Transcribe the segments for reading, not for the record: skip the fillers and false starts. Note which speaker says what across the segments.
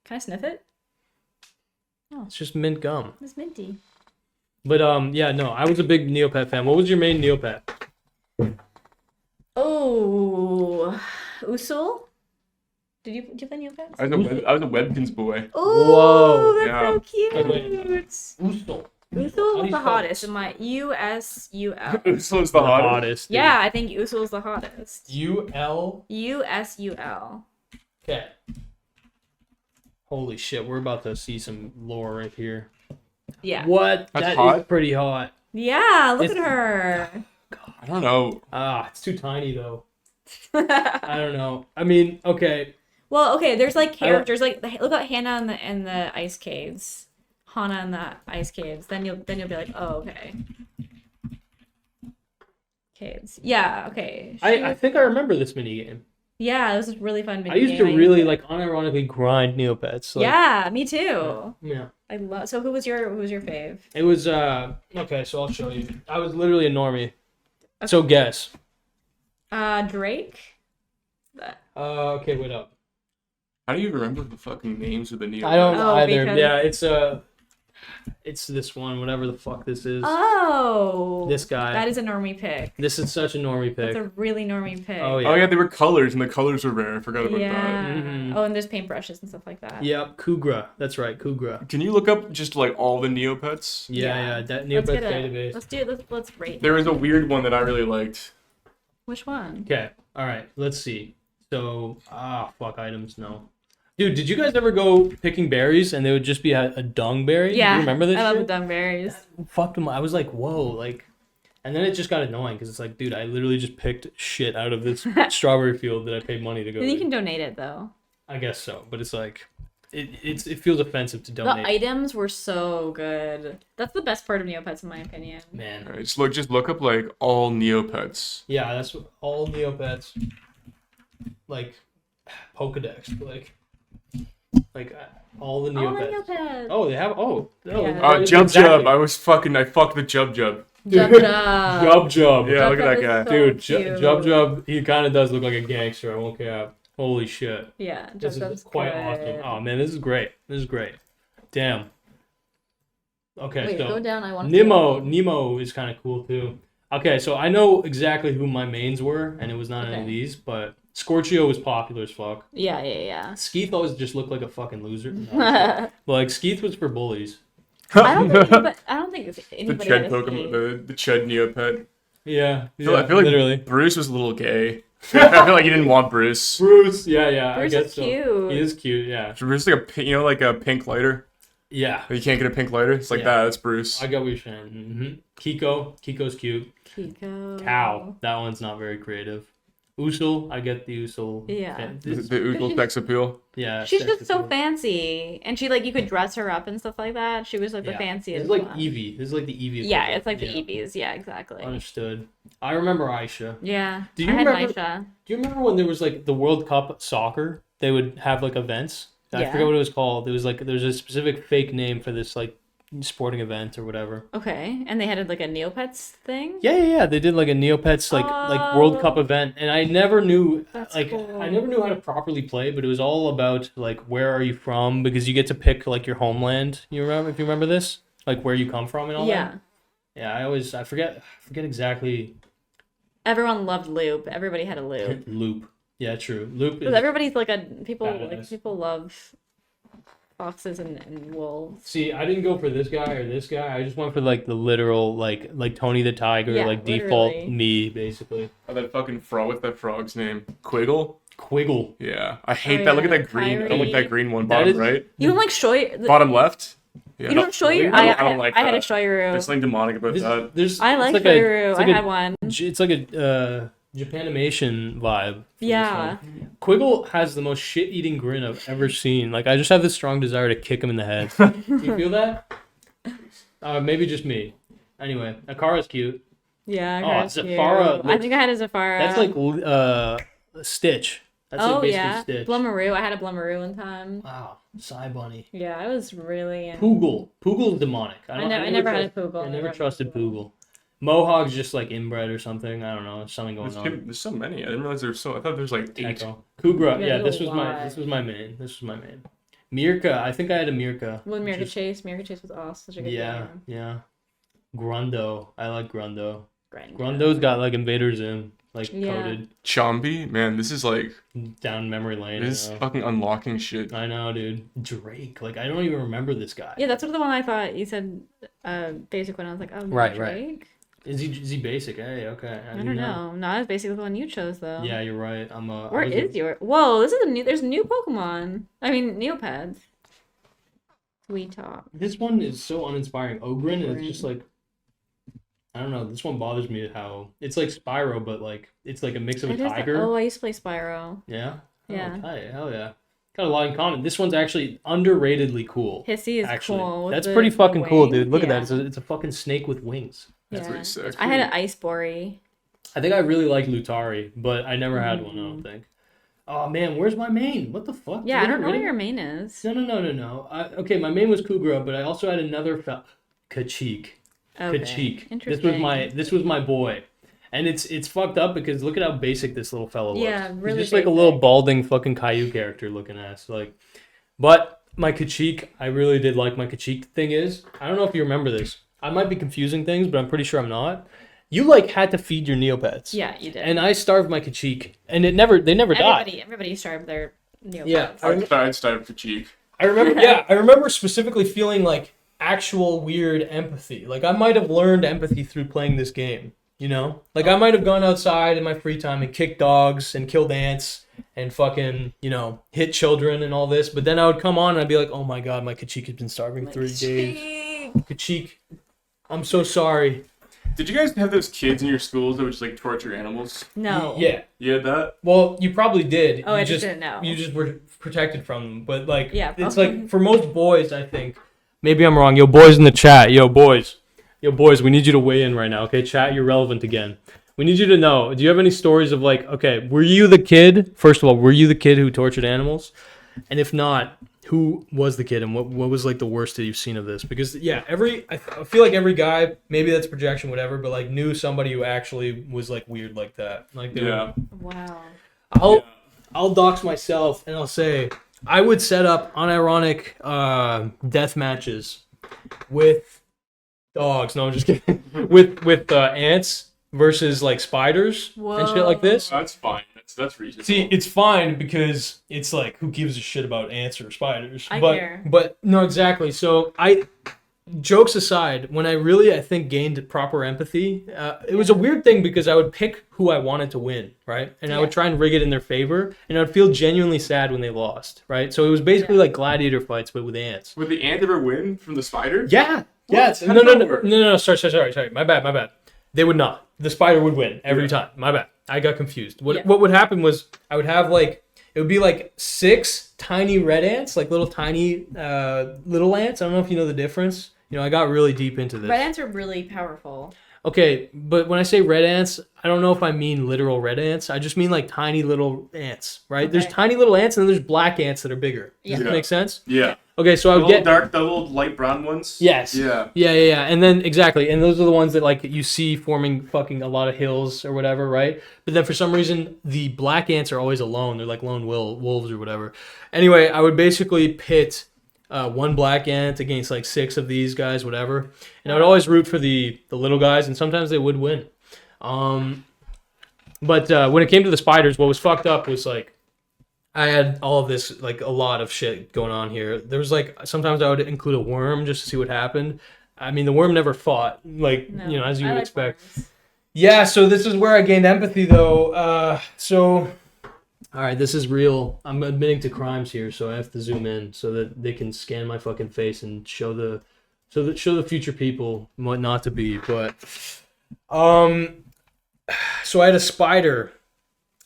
Speaker 1: Can I sniff it? Oh,
Speaker 2: It's just mint gum.
Speaker 1: it's minty.
Speaker 2: But yeah, no, I was a big Neopet fan. What was your main Neopet?
Speaker 1: Oh, Usul? Do you have any Neopets?
Speaker 3: I was a Webkins boy.
Speaker 1: Oh,
Speaker 2: Whoa.
Speaker 1: that's
Speaker 3: Yeah.
Speaker 1: so cute.
Speaker 2: Usul.
Speaker 1: Usul
Speaker 2: you
Speaker 1: is the
Speaker 2: spell
Speaker 1: hottest in my USUL.
Speaker 3: Usul is the hottest.
Speaker 2: Dude.
Speaker 1: Yeah, I think Usul is the hottest.
Speaker 2: UL.
Speaker 1: USUL.
Speaker 2: Okay. Holy shit, we're about to see some lore right here.
Speaker 1: Yeah.
Speaker 2: What?
Speaker 3: That's
Speaker 2: That is
Speaker 3: hot?
Speaker 2: pretty hot.
Speaker 1: Yeah, look
Speaker 2: It's-
Speaker 1: at her.
Speaker 3: I don't know.
Speaker 2: It's too tiny though. I don't know. I mean, okay.
Speaker 1: Well, okay, there's like characters like look at Hannah in the ice caves. Hana in the ice caves. Then you'll be like, oh, okay. Caves. Yeah, okay.
Speaker 2: I think I remember this mini game.
Speaker 1: Yeah, this is really fun.
Speaker 2: I used to really like unironically grind Neopets. Like,
Speaker 1: Yeah, me too.
Speaker 2: Yeah.
Speaker 1: I love. So who was your fave?
Speaker 2: It was okay, so I'll show you. I was literally a normie. So guess.
Speaker 1: Drake.
Speaker 2: Okay, wait up.
Speaker 3: How do you remember the fucking names of the Neopets?
Speaker 2: I don't
Speaker 1: Oh,
Speaker 2: either.
Speaker 1: because-
Speaker 2: Yeah, it's this one, whatever the fuck this is.
Speaker 1: Oh.
Speaker 2: This guy.
Speaker 1: That is a normie pick.
Speaker 2: This is such a normie
Speaker 1: That's
Speaker 2: pick.
Speaker 1: a really normie pick.
Speaker 2: Oh yeah.
Speaker 3: Oh yeah, they were colors, and the colors were rare. I forgot about
Speaker 1: Yeah.
Speaker 3: that.
Speaker 2: Mhm.
Speaker 1: Oh, and there's paintbrushes and stuff like that.
Speaker 2: Yep, Kugra. That's right, Kugra.
Speaker 3: Can you look up just like all the Neopets?
Speaker 2: Yeah, that
Speaker 1: Let's
Speaker 2: Neopets
Speaker 1: get
Speaker 2: database.
Speaker 1: Let's do it. Let's rate.
Speaker 3: There was a weird one that I really liked.
Speaker 1: Which one?
Speaker 2: Okay, all right, let's see. So, fuck items, no. Dude, did you guys ever go picking berries and they would just be a dung berry?
Speaker 1: Yeah.
Speaker 2: You remember this
Speaker 1: I love
Speaker 2: shit?
Speaker 1: the dumberries.
Speaker 2: Fucked them. I was like, whoa, like, and then it just got annoying because it's like, dude, I literally just picked shit out of this strawberry field that I paid money to go.
Speaker 1: Then you
Speaker 2: to.
Speaker 1: can donate it though.
Speaker 2: I guess so, but it's like, it feels offensive to
Speaker 1: The
Speaker 2: donate.
Speaker 1: items were so good. That's the best part of Neopets, in my opinion.
Speaker 2: Man,
Speaker 3: Alright, just look up like all Neopets.
Speaker 2: yeah, that's what all Neopets, like, Pokedex, like all the
Speaker 1: Oh,
Speaker 2: Neopets.
Speaker 1: the Neopets.
Speaker 2: Oh, they have. Oh, no.
Speaker 1: Yeah.
Speaker 3: Jub
Speaker 2: exactly.
Speaker 3: Jub. I fucked the Jub Jub.
Speaker 1: Jub
Speaker 2: Jub Jub.
Speaker 3: Yeah, look at that
Speaker 1: is
Speaker 3: guy.
Speaker 1: so
Speaker 2: Dude,
Speaker 1: cute.
Speaker 2: Jub Jub, he kind of does look like a gangster. I won't cap. Holy shit.
Speaker 1: Yeah,
Speaker 2: This
Speaker 1: Jub
Speaker 2: is
Speaker 1: Jub's
Speaker 2: quite
Speaker 1: good.
Speaker 2: awesome. Oh, man, this is great. This is great. Damn. Okay,
Speaker 1: Wait,
Speaker 2: so
Speaker 1: go down. I want
Speaker 2: Nemo is kind of cool, too. Okay, so I know exactly who my mains were, and it was not any of
Speaker 1: Okay.
Speaker 2: these, but Scorchio was popular as fuck.
Speaker 1: Yeah.
Speaker 2: Skeeth always just looked like a fucking loser. No,
Speaker 1: I
Speaker 2: but, like, Skeeth was for bullies.
Speaker 1: don't think
Speaker 3: The
Speaker 1: anybody
Speaker 3: Ched
Speaker 1: had a
Speaker 3: Pokemon,
Speaker 1: Skeeth.
Speaker 3: the Ched Neopet.
Speaker 2: Yeah,
Speaker 3: I feel like
Speaker 2: literally.
Speaker 3: Bruce was a little gay. I feel like you didn't want Bruce.
Speaker 2: Bruce, yeah,
Speaker 1: Bruce
Speaker 2: I guess
Speaker 1: is
Speaker 2: so.
Speaker 1: cute.
Speaker 2: He is cute, yeah.
Speaker 3: Bruce is like like a pink lighter.
Speaker 2: Yeah,
Speaker 3: You can't get a pink lighter. It's like
Speaker 2: Yeah.
Speaker 3: that. That's Bruce.
Speaker 2: I get what you're saying. Kiko's cute.
Speaker 1: Kiko.
Speaker 2: Cow, that one's not very creative. Usul, I get the Usul.
Speaker 1: Yeah.
Speaker 3: The Oodle sex appeal.
Speaker 2: Yeah.
Speaker 1: She's
Speaker 2: sex
Speaker 1: just so
Speaker 2: appeal.
Speaker 1: fancy, and she like you could dress her up and stuff like that. She was like the
Speaker 2: Yeah.
Speaker 1: fanciest.
Speaker 2: It's like
Speaker 1: one.
Speaker 2: Eevee. This is like the Eevee.
Speaker 1: Yeah,
Speaker 2: equivalent.
Speaker 1: it's like the
Speaker 2: Yeah.
Speaker 1: Eevees. Yeah, exactly.
Speaker 2: Understood. I remember Aisha.
Speaker 1: Yeah.
Speaker 2: Do you
Speaker 1: I had
Speaker 2: remember-
Speaker 1: Aisha.
Speaker 2: Do you remember when there was like the World Cup soccer? They would have like events. I
Speaker 1: Yeah.
Speaker 2: forget what it was called. It was like there's a specific fake name for this like sporting event or whatever.
Speaker 1: Okay, and they had like a Neopets thing.
Speaker 2: Yeah. They did like a Neopets like World Cup
Speaker 1: Oh.
Speaker 2: event, and I never knew
Speaker 1: That's
Speaker 2: like
Speaker 1: cool.
Speaker 2: I never knew how to properly play, but it was all about like where are you from because you get to pick like your homeland. You remember if you remember this, like where you come from and all
Speaker 1: Yeah.
Speaker 2: that. Yeah, I forget exactly.
Speaker 1: Everyone loved Loop. Everybody had a Loop.
Speaker 2: Loop. Yeah, true. Loop
Speaker 1: Because
Speaker 2: is.
Speaker 1: everybody's like people
Speaker 2: Badass.
Speaker 1: people love foxes and wolves.
Speaker 2: See, I didn't go for this guy or this guy. I just went for like the literal like Tony the Tiger,
Speaker 1: Yeah,
Speaker 2: like default
Speaker 1: literally.
Speaker 2: me basically.
Speaker 3: Oh, that fucking frog. What's that frog's name? Quiggle.
Speaker 2: Quiggle.
Speaker 3: Yeah, I hate
Speaker 1: Oh,
Speaker 3: that. Look at
Speaker 1: yeah,
Speaker 3: that green. I don't
Speaker 1: Kyrie.
Speaker 3: like that green one.
Speaker 2: That
Speaker 3: Bottom
Speaker 2: is-
Speaker 3: right.
Speaker 1: You don't like Shoy?
Speaker 3: Bottom left. Yeah.
Speaker 1: You don't Shoyu?
Speaker 3: I don't like
Speaker 1: I had a
Speaker 3: that.
Speaker 1: Shoyuru.
Speaker 3: There's something demonic about that.
Speaker 2: There's
Speaker 1: I
Speaker 2: it's
Speaker 1: like
Speaker 2: a-
Speaker 1: Shoyuru.
Speaker 2: it's
Speaker 1: I
Speaker 2: like
Speaker 1: had
Speaker 2: a-
Speaker 1: one.
Speaker 2: It's like a Japanimation vibe. for this
Speaker 1: Yeah.
Speaker 2: one. Quiggle has the most shit-eating grin I've ever seen. Like I just have this strong desire to kick him in the head. You feel that? Maybe just me. Anyway, Akara's cute.
Speaker 1: Yeah.
Speaker 2: Oh,
Speaker 1: Kara's cute.
Speaker 2: Zafara
Speaker 1: I
Speaker 2: looks-
Speaker 1: think I had a Zafara.
Speaker 2: That's like Stitch. That's like
Speaker 1: oh
Speaker 2: basically
Speaker 1: yeah,
Speaker 2: Stitch.
Speaker 1: Blummaroo. I had a Blummaroo one time.
Speaker 2: Wow, Psy Bunny.
Speaker 1: Yeah, I was really.
Speaker 2: Poogle. Poogle's demonic.
Speaker 1: I never had a
Speaker 2: trust-
Speaker 1: Poogle.
Speaker 2: I never
Speaker 1: had
Speaker 2: trusted
Speaker 1: Poogle.
Speaker 2: Poogle. Mohawk's just like inbred or something. I don't know. There's something going on.
Speaker 3: There's so many. I didn't realize there's so. I thought there's like 8.
Speaker 2: Echo. Kugra.
Speaker 1: Yeah,
Speaker 2: Yeah,
Speaker 1: there's
Speaker 2: this
Speaker 1: a
Speaker 2: was my
Speaker 1: lot.
Speaker 2: this was my main. This was my main. Mirka. I think I had a Mirka.
Speaker 1: Well, Mirka
Speaker 2: Just-
Speaker 1: Chase. Mirka Chase was awesome. Such a good
Speaker 2: Yeah,
Speaker 1: game.
Speaker 2: yeah. Grundo. I like Grundo.
Speaker 1: Grind.
Speaker 2: Grundo's got like Invader Zim, like
Speaker 1: Yeah.
Speaker 2: coded
Speaker 3: Chompy, man, this is like
Speaker 2: down memory lane.
Speaker 3: this is fucking unlocking shit.
Speaker 2: I know, dude. Drake. Like, I don't even remember this guy.
Speaker 1: Yeah, that's what the one I thought you said. Basic one. I was like, oh,
Speaker 2: Right,
Speaker 1: Drake?
Speaker 2: Is he basic? Hey, okay.
Speaker 1: I don't know. Not as basic as the one you chose though.
Speaker 2: Yeah, you're right.
Speaker 1: Where is your? Whoa, this is a new. There's a new Pokemon. I mean, Neopets. Sweet talk.
Speaker 2: This one is so uninspiring. Ogren is just like, I don't know. This one bothers me how it's like Spyro, but like it's like a mix of a tiger.
Speaker 1: Oh, I used to play Spyro.
Speaker 2: Yeah.
Speaker 1: Yeah.
Speaker 2: Oh, tight. Hell yeah. Got a lot in common. This one's actually underratedly cool.
Speaker 1: Hissy is
Speaker 2: Actually,
Speaker 1: cool. with
Speaker 2: that's
Speaker 1: the-
Speaker 2: pretty
Speaker 1: the
Speaker 2: fucking cool,
Speaker 1: wings.
Speaker 2: dude. Look at
Speaker 1: Yeah.
Speaker 2: that. It's a fucking snake with wings.
Speaker 3: That's
Speaker 1: Yeah.
Speaker 3: pretty sick.
Speaker 1: I had an Ice Bory.
Speaker 2: I think I really like Lutari, but I never had one. I don't
Speaker 1: Mm.
Speaker 2: think. Oh man, where's my main? What the fuck?
Speaker 1: Yeah,
Speaker 2: Did
Speaker 1: I don't know
Speaker 2: really-
Speaker 1: what your main is.
Speaker 2: No. Okay, my main was Kugra, but I also had another Kachik.
Speaker 1: Okay.
Speaker 2: Kachik.
Speaker 1: Interesting.
Speaker 2: This was my boy. And it's fucked up because look at how basic this little fellow looks.
Speaker 1: Yeah, really
Speaker 2: He's just like a little
Speaker 1: basic.
Speaker 2: balding fucking Caillou character looking ass. Like, but my Kachik, I really did like my Kachik. Thing is, I don't know if you remember this. I might be confusing things, but I'm pretty sure I'm not. You like had to feed your Neopets.
Speaker 1: Yeah, you did.
Speaker 2: And I starved my Kachik, and they never died.
Speaker 1: Everybody starved their Neopets.
Speaker 2: Yeah,
Speaker 3: I'd start for cheek.
Speaker 2: I remember. Yeah, I remember specifically feeling like actual weird empathy. Like I might have learned empathy through playing this game. You know, like I might have gone outside in my free time and kicked dogs and killed ants and fucking, you know, hit children and all this. But then I would come on and I'd be like, oh my god, my Kachik has been starving 3 days. Kachik, I'm so sorry.
Speaker 3: Did you guys have those kids in your schools that would just like torture animals?
Speaker 1: No.
Speaker 2: Yeah.
Speaker 3: You had that?
Speaker 2: Well, you probably did.
Speaker 1: Oh,
Speaker 2: you
Speaker 1: I just didn't know.
Speaker 2: You just were protected from them. But like,
Speaker 1: Yeah.
Speaker 2: it's like for most boys, I think. Maybe I'm wrong. Yo, boys in the chat. Yo, boys, we need you to weigh in right now. Okay, chat, you're relevant again. We need you to know. Do you have any stories of like, okay, were you the kid? First of all, were you the kid who tortured animals? And if not, who was the kid and what was like the worst that you've seen of this? Because yeah, I feel like every guy, maybe that's projection, whatever, but like knew somebody who actually was like weird like that. Like they
Speaker 3: Yeah.
Speaker 1: Wow.
Speaker 2: I'll dox myself and I'll say I would set up unironic death matches with dogs. No, I'm just kidding. with ants versus like spiders and shit like this.
Speaker 3: That's fine. That's reasonable.
Speaker 2: See, it's fine because it's like who gives a shit about ants or spiders?
Speaker 1: I
Speaker 2: but,
Speaker 1: care.
Speaker 2: But no, exactly. So jokes aside, when I think gained proper empathy, it was a weird thing because I would pick who I wanted to win, right? And I would try and rig it in their favor, and I would feel genuinely sad when they lost, right? So it was basically like gladiator fights, but with ants.
Speaker 3: Would the ant ever win from the spider?
Speaker 2: Yeah.
Speaker 3: What?
Speaker 2: Yeah.
Speaker 3: How does that work?
Speaker 2: No. Sorry. My bad. They would not. The spider would win every time. My bad. I got confused. What would happen was I would have like it would be like 6 tiny red ants, like little tiny little ants. I don't know if you know the difference. You know, I got really deep into this.
Speaker 1: Red ants are really powerful.
Speaker 2: Okay, but when I say red ants, I don't know if I mean literal red ants. I just mean like tiny little ants, right?
Speaker 1: Okay.
Speaker 2: There's tiny little ants and then there's black ants that are bigger. Does that
Speaker 3: Yeah.
Speaker 2: make sense?
Speaker 3: Yeah.
Speaker 2: Okay, so I
Speaker 3: The
Speaker 2: would
Speaker 3: little
Speaker 2: get
Speaker 3: dark, the little light brown ones.
Speaker 2: yes.
Speaker 3: Yeah.
Speaker 2: Yeah. And then exactly, and those are the ones that like you see forming fucking a lot of hills or whatever, right? But then for some reason the black ants are always alone. They're like lone wolves or whatever. Anyway, I would basically pit one black ant against like 6 of these guys, whatever, and I would always root for the little guys, and sometimes they would win. But when it came to the spiders, what was fucked up was like I had all of this, like a lot of shit going on here. There was like, sometimes I would include a worm just to see what happened. I mean, the worm never fought, like,
Speaker 1: No,
Speaker 2: you know, as you
Speaker 1: I
Speaker 2: would
Speaker 1: like
Speaker 2: expect.
Speaker 1: worms.
Speaker 2: Yeah, so this is where I gained empathy though. All right, this is real. I'm admitting to crimes here, so I have to zoom in so that they can scan my fucking face and show the future people what not to be. But, so I had a spider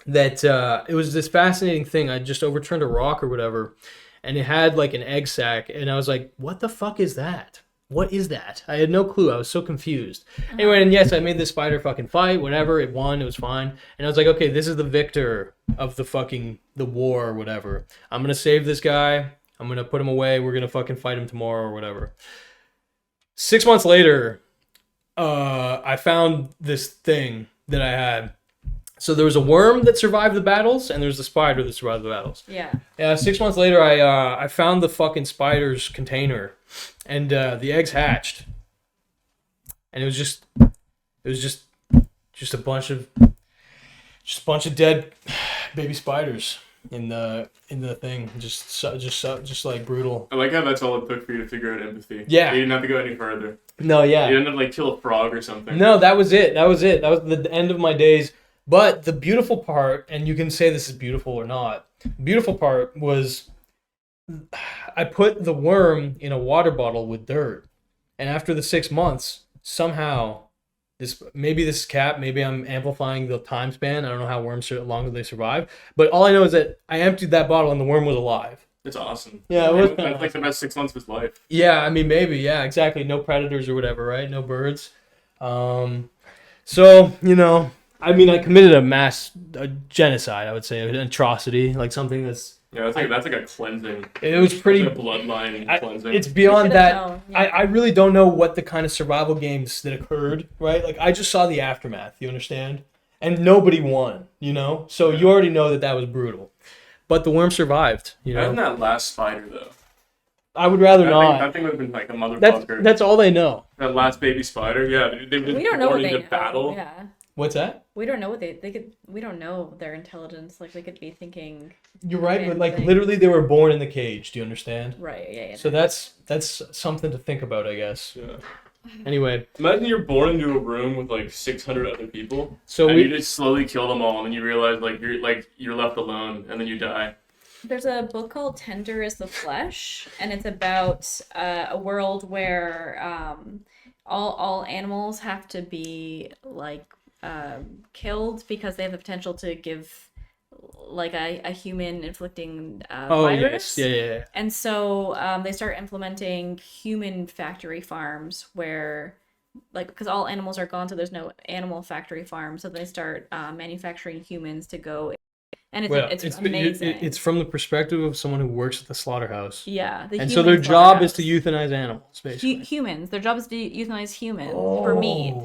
Speaker 2: that it was this fascinating thing. I just overturned a rock or whatever, and it had like an egg sac, and I was like, "What the fuck is that? What is that?" I had no clue. I was so confused. Anyway, and yes, I made this spider fucking fight. Whatever, it won. It was fine. And I was like, "Okay, this is the victor of the war or whatever. I'm gonna save this guy. I'm gonna put him away. We're gonna fucking fight him tomorrow or whatever." 6 months later, I found this thing that I had. So there was a worm that survived the battles, and there's the spider that survived the battles.
Speaker 1: Yeah.
Speaker 2: 6 months later, I found the fucking spider's container, and the eggs hatched, and it was just a bunch of dead baby spiders in the thing, just like brutal.
Speaker 3: I like how that's all it took for you to figure out empathy.
Speaker 2: Yeah.
Speaker 3: You didn't have to go any further.
Speaker 2: No, yeah.
Speaker 3: You didn't have to like kill a frog or something.
Speaker 2: No, that was it. That was the end of my days. But the beautiful part, and you can say this is beautiful or not, the beautiful part was I put the worm in a water bottle with dirt. And after the 6 months, somehow, maybe this is cap, maybe I'm amplifying the time span. I don't know how worms long they survive. But all I know is that I emptied that bottle and the worm was alive.
Speaker 3: It's awesome.
Speaker 2: Yeah, it was
Speaker 3: That's like the best 6 months of his life.
Speaker 2: Yeah, I mean, maybe. Yeah, exactly. No predators or whatever, right? No birds. So, I mean, I committed a genocide, I would say, an atrocity, like something that's...
Speaker 3: Yeah, that's like a cleansing.
Speaker 2: It was pretty...
Speaker 3: Like a bloodline cleansing.
Speaker 2: It's beyond that.
Speaker 1: Known, yeah.
Speaker 2: I really don't know what the kind of survival games that occurred, right? Like, I just saw the aftermath, you understand? And nobody won, So you already know that was brutal. But the worm survived,
Speaker 3: Imagine that last spider, though.
Speaker 2: I would rather not.
Speaker 3: That thing would have been like a motherfucker.
Speaker 2: That's all they know.
Speaker 3: That last baby spider, yeah. They would
Speaker 1: We don't know what they know.
Speaker 3: battle.
Speaker 1: Yeah.
Speaker 2: What's that?
Speaker 1: We don't know what they could. We don't know their intelligence. Like they could be thinking.
Speaker 2: You're right, but like
Speaker 1: Thing.
Speaker 2: literally they were born in the cage. Do you understand?
Speaker 1: Right. Yeah.
Speaker 2: So that's something to think about, I guess.
Speaker 3: Yeah.
Speaker 2: Anyway,
Speaker 3: Imagine you're born into a room with like 600 other people,
Speaker 2: so
Speaker 3: and you just slowly kill them all, and then you realize you're left alone, and then you die.
Speaker 1: There's a book called Tender is the Flesh, and it's about a world where all animals have to be like killed because they have the potential to give like a human inflicting virus.
Speaker 2: Yes, yeah.
Speaker 1: And so they start implementing human factory farms where, like, because all animals are gone, so there's no animal factory farm. So they start manufacturing humans to go, and it's amazing.
Speaker 2: It's from the perspective of someone who works at the slaughterhouse.
Speaker 1: Yeah,
Speaker 2: and so their job is to euthanize animals, basically.
Speaker 1: Humans. Their job is to euthanize humans for meat.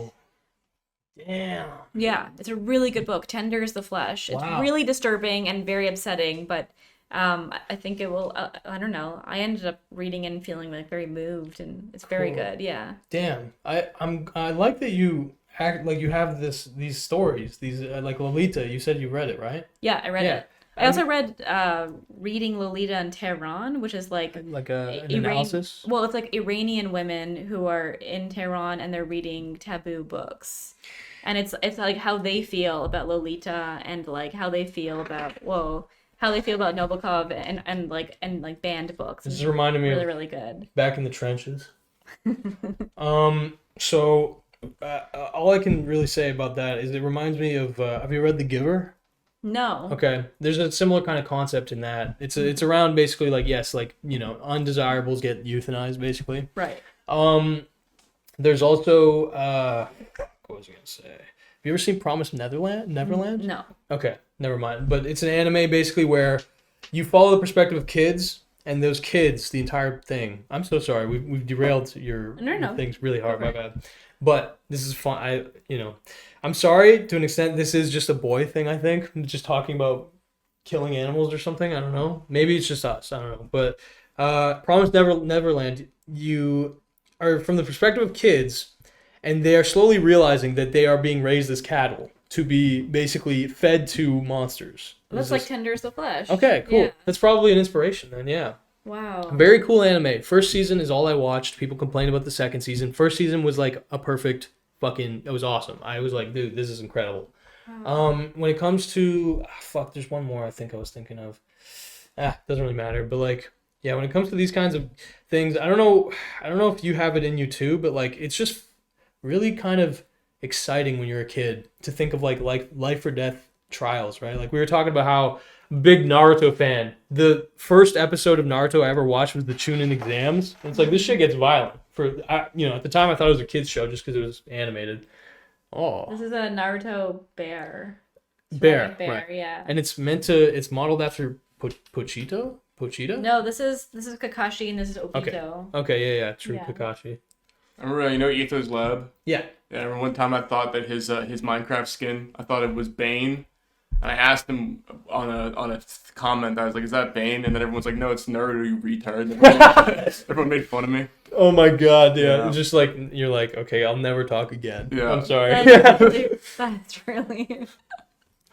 Speaker 2: Damn.
Speaker 1: Yeah, it's a really good book. Tender is the Flesh. It's really disturbing and very upsetting, but I think it will. I don't know. I ended up reading and feeling like very moved, and it's very good. Yeah.
Speaker 2: Damn. I like that you act like you have these stories. These like Lolita. You said you read it, right?
Speaker 1: Yeah, I read it. I also read Reading Lolita in Tehran, which is like
Speaker 2: an analysis.
Speaker 1: Well, it's like Iranian women who are in Tehran and they're reading taboo books, and it's like how they feel about Lolita and like how they feel about Nabokov and banned books.
Speaker 2: This is reminding me
Speaker 1: really,
Speaker 2: of
Speaker 1: really good.
Speaker 2: Back in the trenches. So all I can really say about that is it reminds me of. Have you read The Giver?
Speaker 1: No.
Speaker 2: Okay. There's a similar kind of concept in that. It's around basically like undesirables get euthanized basically.
Speaker 1: Right.
Speaker 2: There's also what was I gonna say? Have you ever seen Promised Neverland?
Speaker 1: No.
Speaker 2: Okay, never mind. But it's an anime basically where you follow the perspective of kids, and those kids, the entire thing. I'm so sorry. We've derailed your things really hard. My bad. But this is fun. I'm sorry to an extent. This is just a boy thing. I think just talking about killing animals or something. I don't know. Maybe it's just us. I don't know. But Promised Neverland, you are from the perspective of kids, and they are slowly realizing that they are being raised as cattle to be basically fed to monsters.
Speaker 1: Looks like Tender is the Flesh.
Speaker 2: Okay, cool.
Speaker 1: Yeah.
Speaker 2: That's probably an inspiration then. Yeah.
Speaker 1: Wow.
Speaker 2: Very cool anime. First season is all I watched. People complained about the second season. First season was like a perfect it was awesome. I was like, dude, this is incredible. Wow. When it comes to there's one more I think I was thinking of. Doesn't really matter. But like, yeah, when it comes to these kinds of things, I don't know if you have it in you too, but like it's just really kind of exciting when you're a kid to think of like life or death trials, right? Like we were talking about how big Naruto fan. The first episode of Naruto I ever watched was the Chunin exams. And it's like, this shit gets violent. At the time I thought it was a kid's show just because it was animated. Oh.
Speaker 1: This is a Naruto bear.
Speaker 2: Bear,
Speaker 1: right.
Speaker 2: Right.
Speaker 1: Yeah.
Speaker 2: And it's modeled after Pochita? Pochita?
Speaker 1: No, this is Kakashi and this is Obito.
Speaker 2: Okay, yeah, true, yeah. Kakashi.
Speaker 3: Remember, Etho's lab?
Speaker 2: Yeah.
Speaker 3: Yeah, I remember one time I thought that his Minecraft skin, I thought it was Bane. And I asked him on a comment, I was like, is that Bane? And then everyone's like, no, it's Naruto, you retard. Everyone made fun of me.
Speaker 2: Oh my god,
Speaker 3: Yeah.
Speaker 2: It's just like, you're like, okay, I'll never talk again.
Speaker 3: Yeah.
Speaker 2: I'm sorry.
Speaker 1: That's really.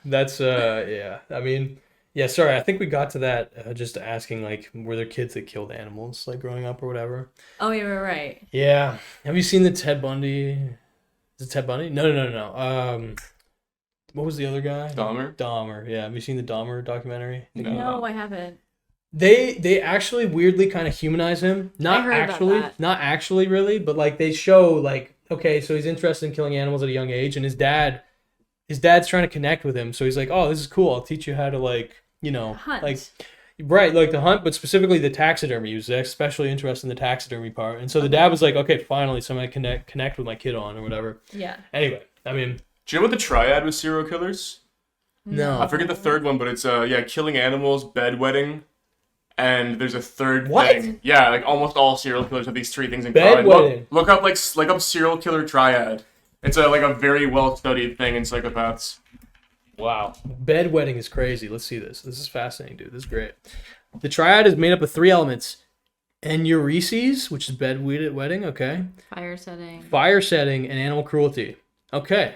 Speaker 2: That's, yeah. I mean, yeah, sorry, I think we got to that just asking, like, were there kids that killed animals, like, growing up or whatever?
Speaker 1: Oh, you were right.
Speaker 2: Yeah. Have you seen the Ted Bundy? Is it Ted Bundy? No. What was the other guy?
Speaker 3: Dahmer?
Speaker 2: Yeah. Have you seen the Dahmer documentary?
Speaker 3: No.
Speaker 1: No, I haven't.
Speaker 2: They actually weirdly kind of humanize him. Not
Speaker 1: heard about
Speaker 2: actually,
Speaker 1: that.
Speaker 2: not actually really, but like they show like, okay, so he's interested in killing animals at a young age, and his dad's trying to connect with him. So he's like, oh, this is cool. I'll teach you how to like,
Speaker 1: Hunt.
Speaker 2: like, right, like the hunt, but specifically the taxidermy. He was especially interested in the taxidermy part. And so the dad was like, okay, finally, somebody connect with my kid on or whatever.
Speaker 1: Yeah.
Speaker 2: Anyway, I mean,
Speaker 3: Do you know what the triad with serial killers?
Speaker 2: no.
Speaker 3: I forget the third one, but it's killing animals, bedwetting, and there's a third
Speaker 2: What?
Speaker 3: thing. Yeah, like almost all serial killers have these three things in
Speaker 2: Bedwetting.
Speaker 3: common. Look up look up serial killer triad. It's a very well studied thing in Psychopaths.
Speaker 2: Wow. Bedwetting is crazy. Let's see this. This is fascinating, dude. This is great. The triad is made up of 3 elements. Enuresis, which is bedwetting, okay.
Speaker 1: Fire setting.
Speaker 2: Fire setting and animal cruelty. Okay.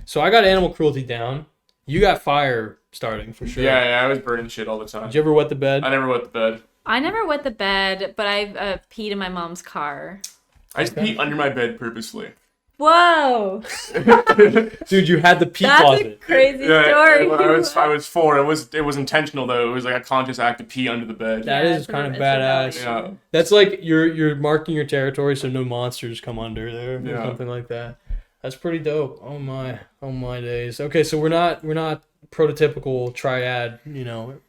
Speaker 2: So I got animal cruelty down. You got fire starting for sure.
Speaker 3: Yeah, I was burning shit all the time.
Speaker 2: Did you ever wet the bed?
Speaker 3: I never wet the bed.
Speaker 1: I never wet the bed, but I've peed in my mom's car.
Speaker 3: I just pee under my bed purposely.
Speaker 1: Whoa!
Speaker 2: Dude, you had the pee
Speaker 1: That's
Speaker 2: closet.
Speaker 1: a crazy story.
Speaker 3: I was 4. It was intentional though. It was like a conscious act to pee under the bed.
Speaker 2: That is kind of badass.
Speaker 3: Yeah.
Speaker 2: That's like you're marking your territory so no monsters come under there or
Speaker 3: Yeah.
Speaker 2: something like that. That's pretty dope. Oh my days. Okay, so we're not prototypical triad,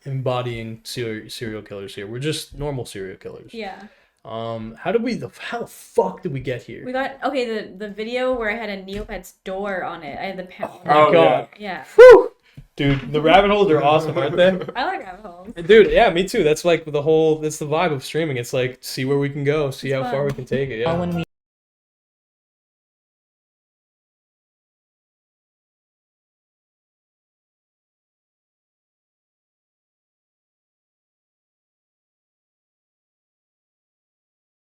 Speaker 2: embodying serial killers here. We're just normal serial killers.
Speaker 1: Yeah.
Speaker 2: How the fuck did we get here?
Speaker 1: We got the video where I had a Neopets door on it. I had the panel.
Speaker 2: Oh my god.
Speaker 1: Yeah.
Speaker 2: Whew! Dude, the rabbit holes are awesome, aren't they?
Speaker 1: I like rabbit holes.
Speaker 2: Dude, yeah, me too. That's like that's the vibe of streaming. It's like see where we can go, see how far we can take it. Yeah.
Speaker 4: When we